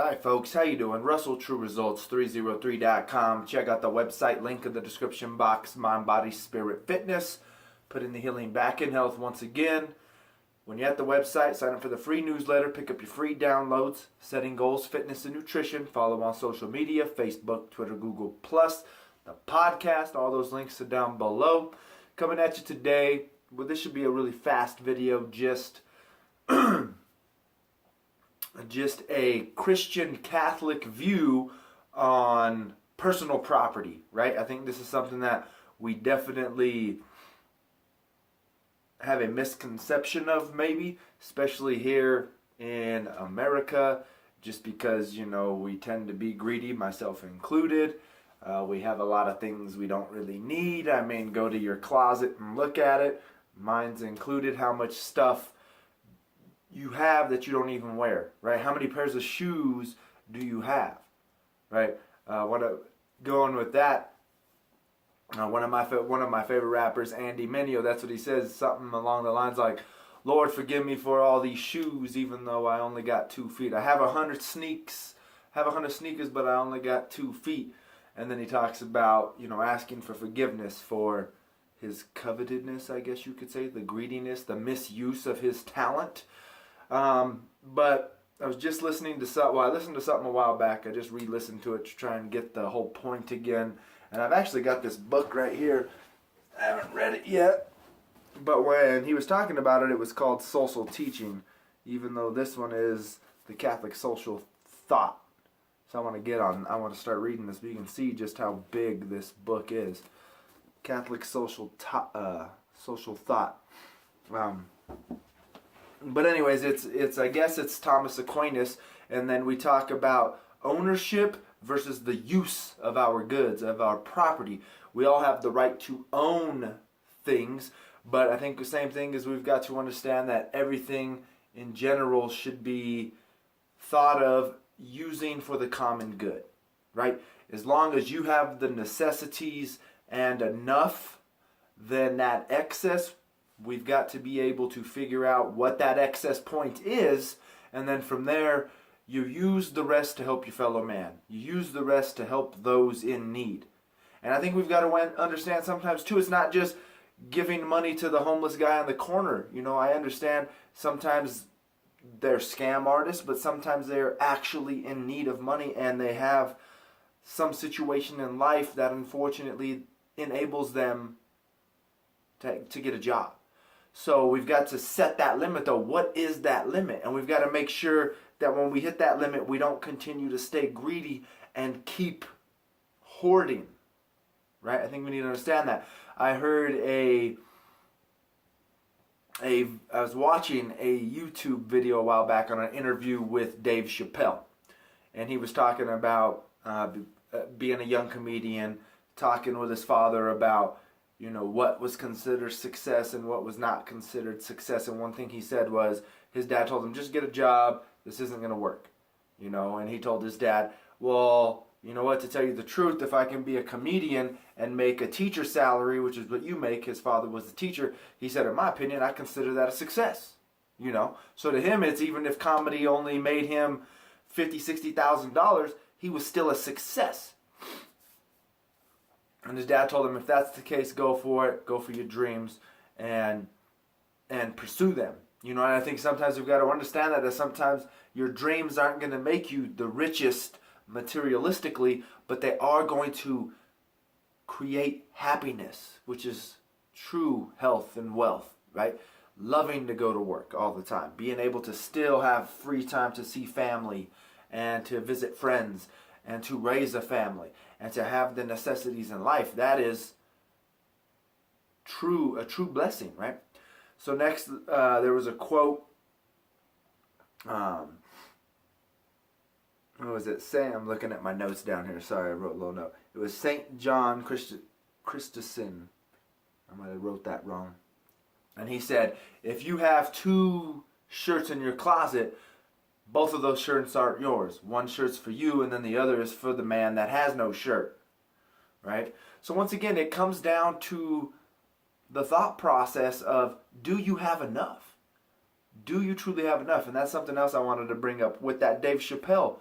Alright folks, how you doing? Russell, TrueResults303.com. Check out the website, link in the description box. Mind, Body, Spirit, Fitness. Putting the healing back in health once again. When you're at the website, sign up for the free newsletter. Pick up your free downloads. Setting goals, fitness, and nutrition. Follow on social media, Facebook, Twitter, Google+. The podcast, all those links are down below. Coming at you today. Well, this should be a really fast video. Just a Christian Catholic view on personal property, right? I think this is something that we definitely have a misconception of, maybe, especially here in America, just because, you know, we tend to be greedy, myself included. We have a lot of things we don't really need. I mean, go to your closet and look at it. Mine's included, how much stuff you have that you don't even wear, right? How many pairs of shoes do you have, right? Going with that, one of my favorite rappers, Andy Mineo, that's what he says, something along the lines like, "Lord, forgive me for all these shoes, even though I only got 2 feet. I have 100 sneakers, but I only got 2 feet." And then he talks about, you know, asking for forgiveness for his covetedness, I guess you could say, the greediness, the misuse of his talent. But I was just listening to something. Well, I listened to something a while back. I just re-listened to it to try and get the whole point again. And I've actually got this book right here. I haven't read it yet. But when he was talking about it, it was called Social Teaching, even though this one is the Catholic Social Thought. So I want to start reading this, but you can see just how big this book is. Catholic Social Thought. But anyways, it's I guess it's Thomas Aquinas, and then we talk about ownership versus the use of our goods, of our property. We all have the right to own things, but I think the same thing is we've got to understand that everything in general should be thought of using for the common good, right? As long as you have the necessities and enough, then that excess, we've got to be able to figure out what that excess point is, and then from there, you use the rest to help your fellow man. You use the rest to help those in need. And I think we've got to understand sometimes, too, it's not just giving money to the homeless guy on the corner. You know, I understand sometimes they're scam artists, but sometimes they're actually in need of money, and they have some situation in life that unfortunately enables them to get a job. So we've got to set that limit, though. What is that limit? And we've got to make sure that when we hit that limit, we don't continue to stay greedy and keep hoarding, right? I think we need to understand that. I heard I was watching a YouTube video a while back on an interview with Dave Chappelle, and he was talking about being a young comedian, talking with his father about, you know, what was considered success and what was not considered success. And one thing he said was his dad told him, just get a job, this isn't going to work, you know. And he told his dad, well, you know what, to tell you the truth, if I can be a comedian and make a teacher salary, which is what you make, his father was the teacher, he said, in my opinion, I consider that a success, you know. So to him, it's even if comedy only made him $50,000, $60,000, he was still a success. And his dad told him, if that's the case, go for it, go for your dreams, and pursue them. You know, and I think sometimes we've got to understand that sometimes your dreams aren't going to make you the richest materialistically, but they are going to create happiness, which is true health and wealth, right? Loving to go to work all the time, being able to still have free time to see family and to visit friends and to raise a family and to have the necessities in life. That is a true blessing, right? So next, there was a quote. What was it? I'm looking at my notes down here. Sorry, I wrote a little note. It was St. John Chrysostom. I might have wrote that wrong. And he said, if you have 2 shirts in your closet, both of those shirts aren't yours. One shirt's for you, and then the other is for the man that has no shirt, right? So once again, it comes down to the thought process of, do you have enough? Do you truly have enough? And that's something else I wanted to bring up with that Dave Chappelle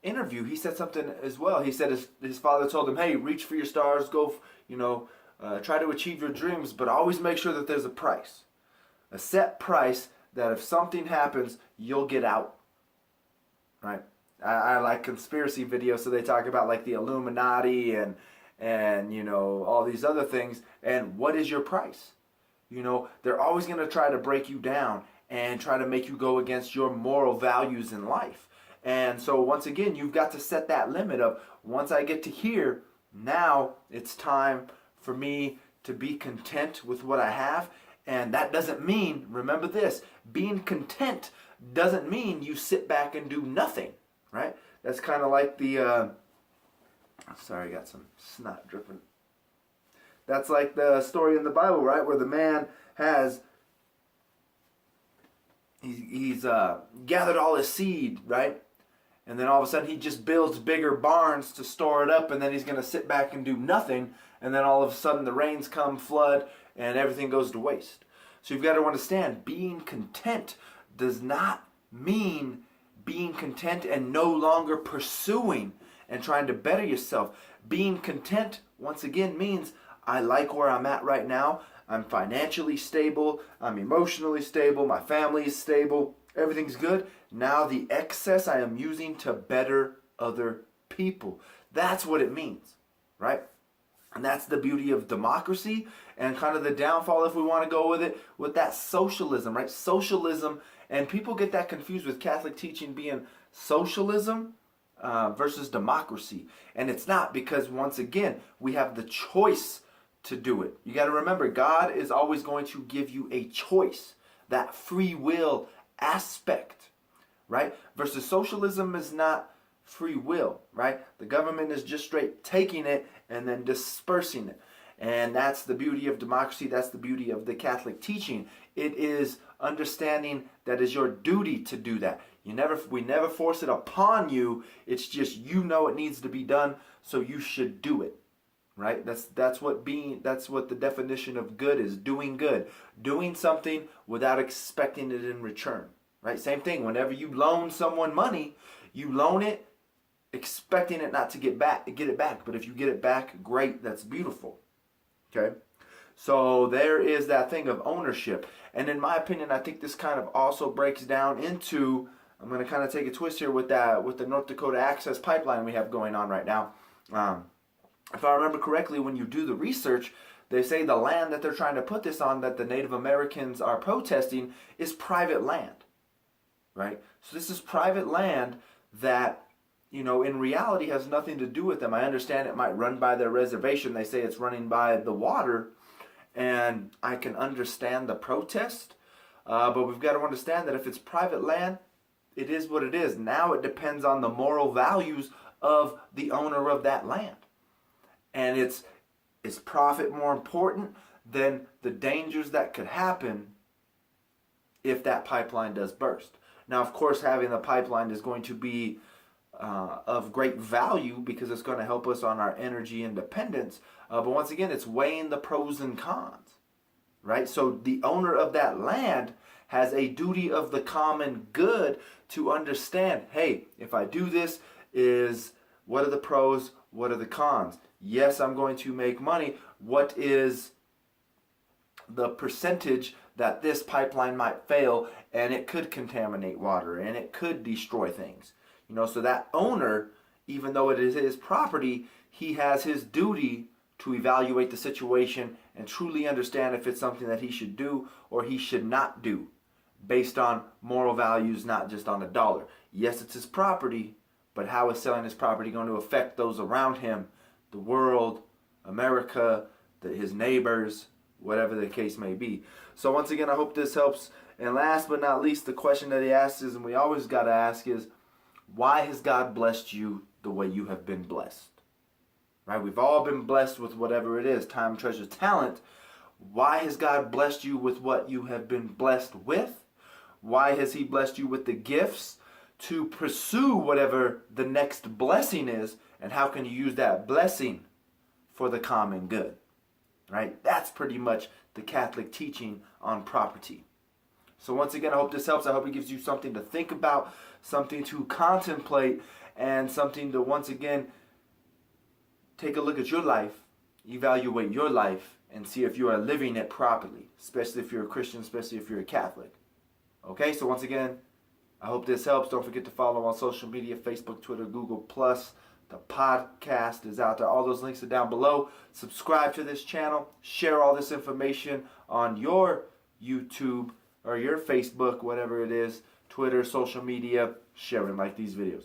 interview, he said something as well. He said his father told him, hey, reach for your stars, go, try to achieve your dreams, but always make sure that there's a price. A set price that if something happens, you'll get out. Right? I like conspiracy videos, so they talk about like the Illuminati and all these other things. And what is your price? They're always going to try to break you down and try to make you go against your moral values in life. And so once again, you've got to set that limit of, once I get to here, now it's time for me to be content with what I have. And that doesn't mean, remember this, being content doesn't mean you sit back and do nothing, right? That's kind of like sorry, I got some snot dripping. That's like the story in the Bible, right? Where the man he's gathered all his seed, right? And then all of a sudden he just builds bigger barns to store it up, and then he's going to sit back and do nothing. And then all of a sudden the rains come, flood, and everything goes to waste. So you've got to understand, being content does not mean being content and no longer pursuing and trying to better yourself. Being content, once again, means I like where I'm at right now. I'm financially stable. I'm emotionally stable. My family is stable. Everything's good. Now the excess I am using to better other people. That's what it means, right? And that's the beauty of democracy and kind of the downfall, if we want to go with it, with that socialism, right? Socialism, and people get that confused with Catholic teaching being socialism versus democracy. And it's not, because once again, we have the choice to do it. You got to remember, God is always going to give you a choice, that free will aspect, right? Versus socialism is not free will, right? The government is just straight taking it and then dispersing it. And that's the beauty of democracy. That's the beauty of the Catholic teaching. It is understanding that it's your duty to do that. We never force it upon you. It's just, it needs to be done, so you should do it. Right? That's what the definition of good is. Doing good. Doing something without expecting it in return. Right? Same thing. Whenever you loan someone money, you loan it expecting it not to get it back. But if you get it back, great. That's beautiful. Okay? So there is that thing of ownership. And in my opinion, I think this kind of also breaks down into, I'm going to kind of take a twist here with the North Dakota Access Pipeline we have going on right now. If I remember correctly, when you do the research, they say the land that they're trying to put this on, that the Native Americans are protesting, is private land, right? So this is private land that, in reality has nothing to do with them. I understand it might run by their reservation. They say it's running by the water, and I can understand the protest, but we've got to understand that if it's private land, it is what it is. Now it depends on the moral values of the owner of that land. And is profit more important than the dangers that could happen if that pipeline does burst? Now, of course, having the pipeline is going to be of great value because it's going to help us on our energy independence. But once again, it's weighing the pros and cons, right? So the owner of that land has a duty of the common good to understand, hey, if I do this, what are the pros, what are the cons? Yes, I'm going to make money. What is the percentage that this pipeline might fail and it could contaminate water and it could destroy things? So that owner, even though it is his property, he has his duty to evaluate the situation and truly understand if it's something that he should do or he should not do based on moral values, not just on a dollar. Yes, it's his property, but how is selling his property going to affect those around him? The world, America, his neighbors, whatever the case may be. So once again, I hope this helps. And last but not least, the question that he asks is, and we always got to ask is, why has God blessed you the way you have been blessed? Right? We've all been blessed with whatever it is, time, treasure, talent. Why has God blessed you with what you have been blessed with? Why has he blessed you with the gifts to pursue whatever the next blessing is? And how can you use that blessing for the common good? Right? That's pretty much the Catholic teaching on property. So once again, I hope this helps. I hope it gives you something to think about, something to contemplate. and something to once again take a look at your life, evaluate your life, and see if you are living it properly, especially if you're a Christian, especially if you're a Catholic. Okay, so once again, I hope this helps. Don't forget to follow on social media, Facebook, Twitter, Google+. The podcast is out there. All those links are down below. Subscribe to this channel. Share all this information on your YouTube or your Facebook, whatever it is, Twitter, social media. Share and like these videos.